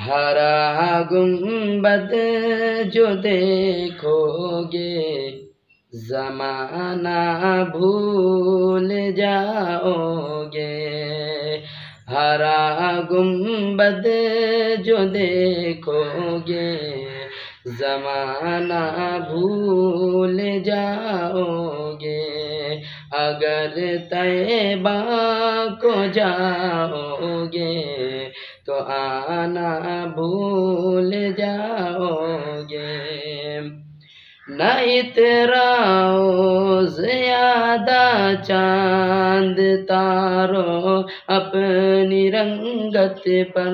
ہرا گنبد جو دیکھو گے زمانہ بھول جاؤ گے، ہرا گنبد جو دیکھو گے زمانہ بھول جاؤ گے، اگر طیبہ کو جاؤ گے تو آنا بھول جاؤ گے۔ نہ اتراؤ زیادہ چاند تارو اپنی رنگت پر،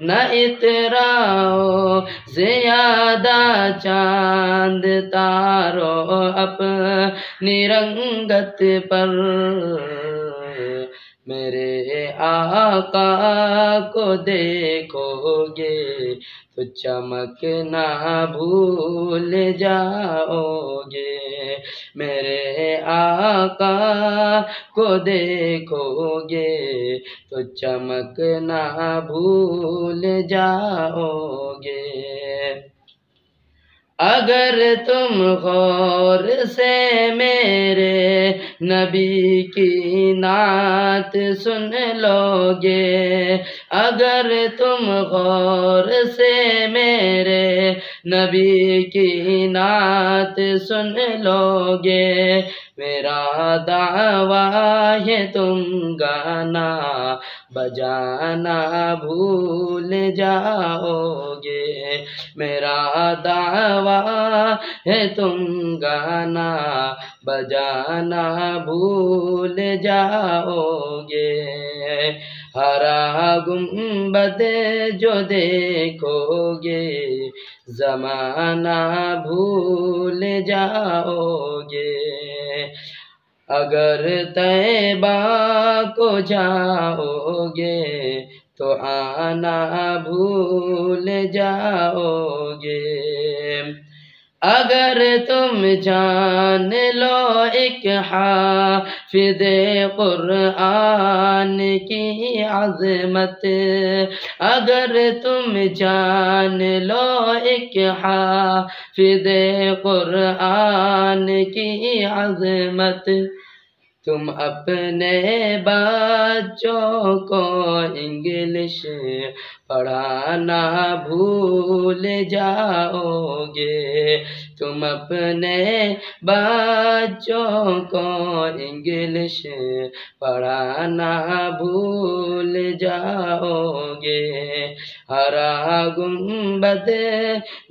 نہ اتراؤ زیادہ چاند تارو اپنی رنگت پر، میرے آقا کو دیکھو گے تو چمکنا بھول جاؤ گے، میرے آقا کو دیکھو گے تو چمکنا بھول جاؤ گے۔ اگر تم غور سے میرے نبی کی نعت سن لو گے، اگر تم غور سے میرے نبی کی نعت سن لو گے، میرا دعویٰ ہے تم گانا بجانا بھول جاؤ گے، میرا دعویٰ ہے تم گانا بجانا بھول جاؤ گے، ہرا گنبد جو دیکھو گے زمانہ بھول جاؤ گے، اگر طیبہ کو جاؤ گے تو آنا بھول جاؤ گے، اگر تم جان لو ایک حافظ قرآن کی عظمت، اگر تم جان لو ایک حافظ قرآن کی عظمت، تم اپنے بچوں کو انگلش پڑھانا بھول جاؤ گے، تم اپنے بچوں کو انگلش پڑھانا بھول جاؤ گے، ہرا گنبد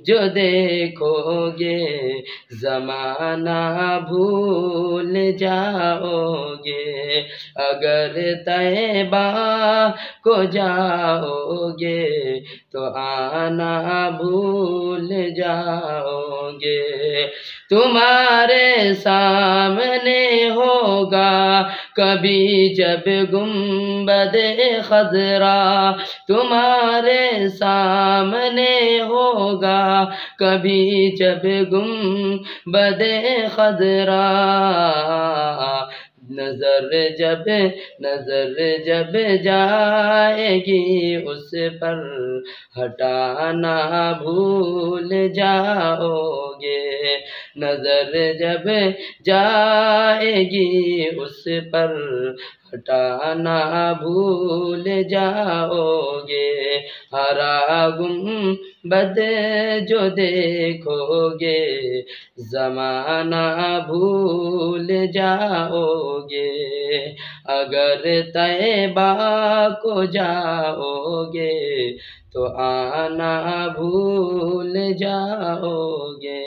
جو دیکھو گے زمانہ بھول جاؤ گے، اگر طیبہ کو جاؤ گے تو آنا بھول جاؤ گے، تمہارے سامنے ہوگا کبھی جب گنبد خضرا، تمہارے سامنے ہوگا کبھی جب گنبد خضرا، نظر جب جائے گی اس پر ہٹانا بھول جاؤ گے، نظر جب جائے گی اس پر ہٹانا بھول جاؤ گے، ہرا گنبد جو دیکھو گے زمانہ بھول جاؤ گے، اگر طیبہ کو جاؤ گے تو آنا بھول جاؤ گے۔